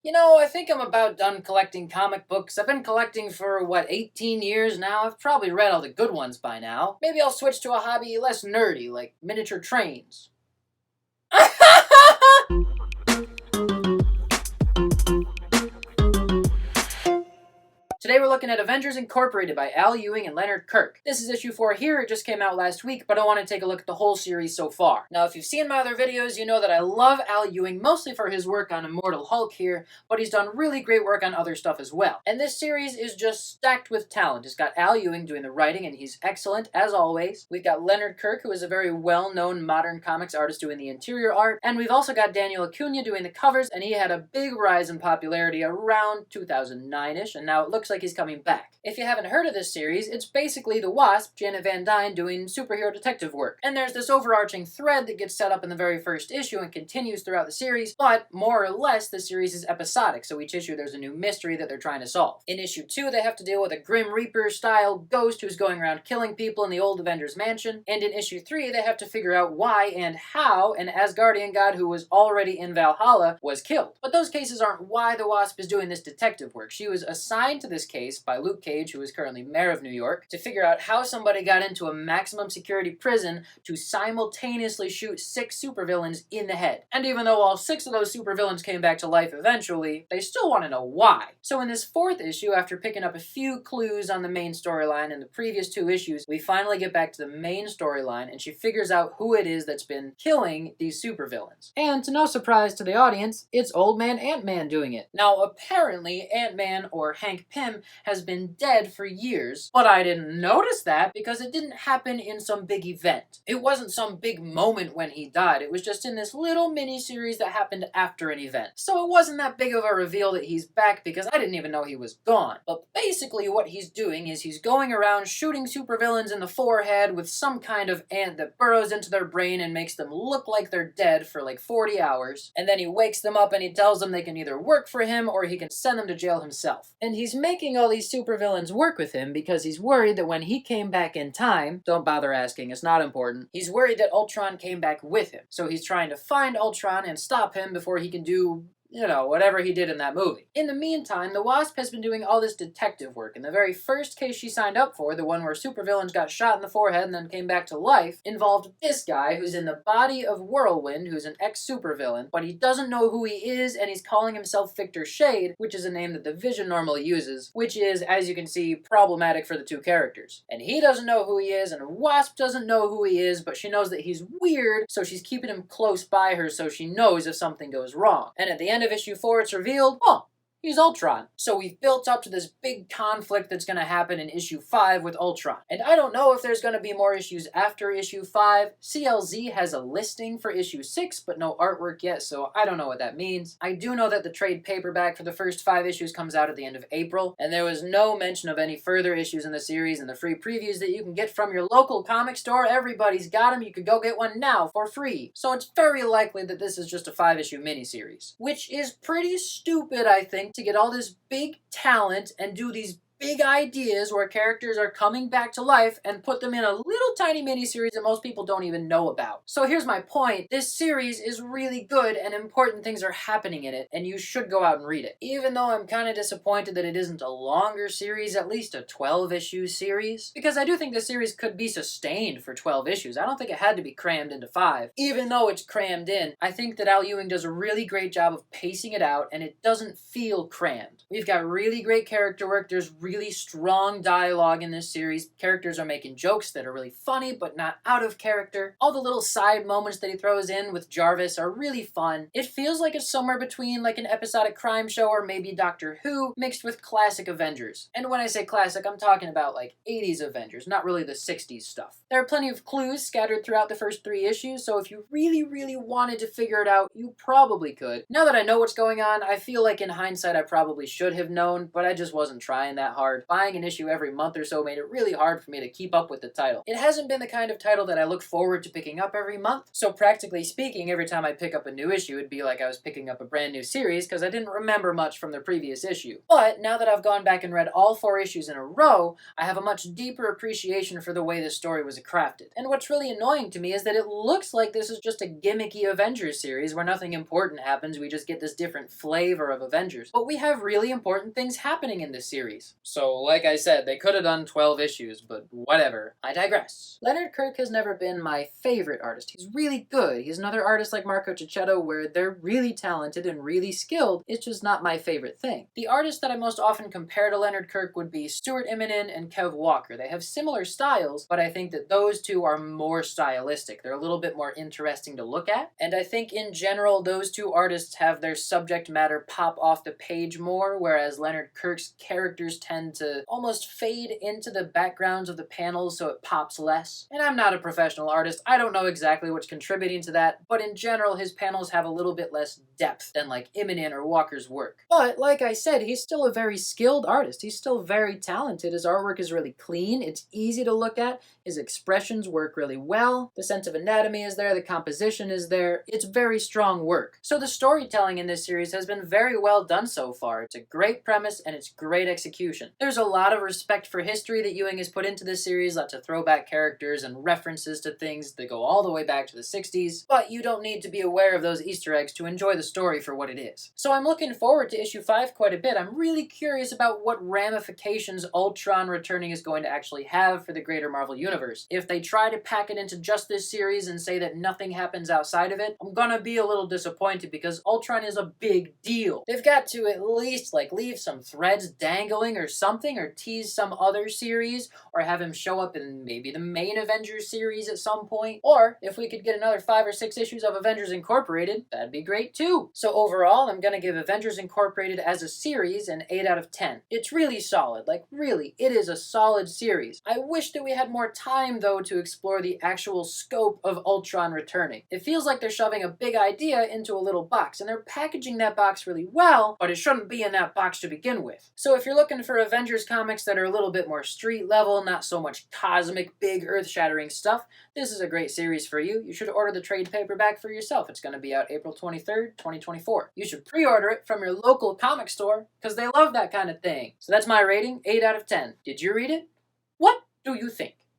You know, I think I'm about done collecting comic books. I've been collecting for, 18 years now? I've probably read all the good ones by now. Maybe I'll switch to a hobby less nerdy, like miniature trains. Today we're looking at Avengers Incorporated by Ewing and Leonard Kirk. This is issue 4 here, it just came out last week, but I want to take a look at the whole series so far. Now if you've seen my other videos, you know that I love Ewing mostly for his work on Immortal Hulk here, but he's done really great work on other stuff as well. And this series is just stacked with talent. It's got Ewing doing the writing, and he's excellent, as always. We've got Leonard Kirk, who is a very well-known modern comics artist doing the interior art, and we've also got Daniel Acuna doing the covers, and he had a big rise in popularity around 2009-ish, and now it looks like he's coming back. If you haven't heard of this series, it's basically the Wasp, Janet Van Dyne, doing superhero detective work. And there's this overarching thread that gets set up in the very first issue and continues throughout the series, but more or less the series is episodic, so each issue there's a new mystery that they're trying to solve. In issue 2, they have to deal with a Grim Reaper-style ghost who's going around killing people in the old Avengers mansion, and in issue 3, they have to figure out why and how an Asgardian god who was already in Valhalla was killed. But those cases aren't why the Wasp is doing this detective work. She was assigned to this case by Luke Cage, who is currently mayor of New York, to figure out how somebody got into a maximum security prison to simultaneously shoot 6 supervillains in the head. And even though all 6 of those supervillains came back to life eventually, they still want to know why. So in this 4th issue, after picking up a few clues on the main storyline in the previous 2 issues, we finally get back to the main storyline, and she figures out who it is that's been killing these supervillains. And to no surprise to the audience, it's old man AntMan doing it. Now apparently, AntMan, or Hank Pym, has been dead for years, but I didn't notice that because it didn't happen in some big event. It wasn't some big moment when he died, it was just in this little mini-series that happened after an event. So it wasn't that big of a reveal that he's back because I didn't even know he was gone. But basically what he's doing is he's going around shooting supervillains in the forehead with some kind of ant that burrows into their brain and makes them look like they're dead for like 40 hours. And then he wakes them up and he tells them they can either work for him or he can send them to jail himself. And he's making all these supervillains work with him because he's worried that when he came back in time, don't bother asking, it's not important, he's worried that Ultron came back with him. So he's trying to find Ultron and stop him before he can do, you know, whatever he did in that movie. In the meantime, the Wasp has been doing all this detective work, and the very first case she signed up for, the one where supervillains got shot in the forehead and then came back to life, involved this guy who's in the body of Whirlwind, who's an ex-supervillain, but he doesn't know who he is, and he's calling himself Victor Shade, which is a name that the Vision normally uses, which is, as you can see, problematic for the 2 characters. And he doesn't know who he is, and Wasp doesn't know who he is, but she knows that he's weird, so she's keeping him close by her so she knows if something goes wrong. And at the end of issue 4, it's revealed, oh, he's Ultron. So we've built up to this big conflict that's going to happen in issue 5 with Ultron. And I don't know if there's going to be more issues after issue 5. CLZ has a listing for issue 6, but no artwork yet, so I don't know what that means. I do know that the trade paperback for the first 5 issues comes out at the end of April, and there was no mention of any further issues in the series in the free previews that you can get from your local comic store. Everybody's got them. You could go get one now for free. So it's very likely that this is just a 5-issue miniseries, which is pretty stupid, I think, to get all this big talent and do these big ideas where characters are coming back to life and put them in a little tiny miniseries that most people don't even know about. So here's my point. This series is really good and important things are happening in it, and you should go out and read it. Even though I'm kind of disappointed that it isn't a longer series, at least a 12-issue series, because I do think the series could be sustained for 12 issues. I don't think it had to be crammed into 5. Even though it's crammed in, I think that Ewing does a really great job of pacing it out, and it doesn't feel crammed. We've got really great character work. There's really strong dialogue in this series. Characters are making jokes that are really funny but not out of character. All the little side moments that he throws in with Jarvis are really fun. It feels like it's somewhere between like an episodic crime show or maybe Doctor Who mixed with classic Avengers. And when I say classic, I'm talking about like 80s Avengers, not really the 60s stuff. There are plenty of clues scattered throughout the first 3 issues, so if you really wanted to figure it out, you probably could. Now that I know what's going on, I feel like in hindsight I probably should have known, but I just wasn't trying that hard. hard. Buying an issue every month or so made it really hard for me to keep up with the title. It hasn't been the kind of title that I look forward to picking up every month, so practically speaking, every time I pick up a new issue, it'd be like I was picking up a brand new series because I didn't remember much from the previous issue. But now that I've gone back and read all 4 issues in a row, I have a much deeper appreciation for the way this story was crafted. And what's really annoying to me is that it looks like this is just a gimmicky Avengers series where nothing important happens, we just get this different flavor of Avengers. But we have really important things happening in this series. So, like I said, they could have done 12 issues, but whatever. I digress. Leonard Kirk has never been my favorite artist. He's really good. He's another artist like Marco Cicchetto where they're really talented and really skilled. It's just not my favorite thing. The artist that I most often compare to Leonard Kirk would be Stuart Immonen and Kev Walker. They have similar styles, but I think that those two are more stylistic. They're a little bit more interesting to look at, and I think in general those two artists have their subject matter pop off the page more, whereas Leonard Kirk's characters tend to almost fade into the backgrounds of the panels so it pops less. And I'm not a professional artist, I don't know exactly what's contributing to that, but in general his panels have a little bit less depth than like Immonen or Walker's work. But like I said, he's still a very skilled artist. He's still very talented. His artwork is really clean, it's easy to look at, his expressions work really well, the sense of anatomy is there, the composition is there, it's very strong work. So the storytelling in this series has been very well done so far. It's a great premise and it's great execution. There's a lot of respect for history that Ewing has put into this series, lots of throwback characters and references to things that go all the way back to the 60s, but you don't need to be aware of those Easter eggs to enjoy the story for what it is. So I'm looking forward to issue 5 quite a bit. I'm really curious about what ramifications Ultron returning is going to actually have for the greater Marvel Universe. If they try to pack it into just this series and say that nothing happens outside of it, I'm gonna be a little disappointed because Ultron is a big deal. They've got to at least leave some threads dangling or something, or tease some other series, or have him show up in maybe the main Avengers series at some point. Or if we could get another 5 or 6 issues of Avengers Incorporated, that'd be great too. So overall, I'm gonna give Avengers Incorporated as a series an 8 out of 10. It's really solid, really, it is a solid series. I wish that we had more time though to explore the actual scope of Ultron returning. It feels like they're shoving a big idea into a little box, and they're packaging that box really well, but it shouldn't be in that box to begin with. So if you're looking for Avengers comics that are a little bit more street level, not so much cosmic, big, earth-shattering stuff, this is a great series for you. You should order the trade paperback for yourself. It's going to be out April 23rd, 2024. You should pre-order it from your local comic store, because they love that kind of thing. So that's my rating, 8 out of 10. Did you read it? What do you think?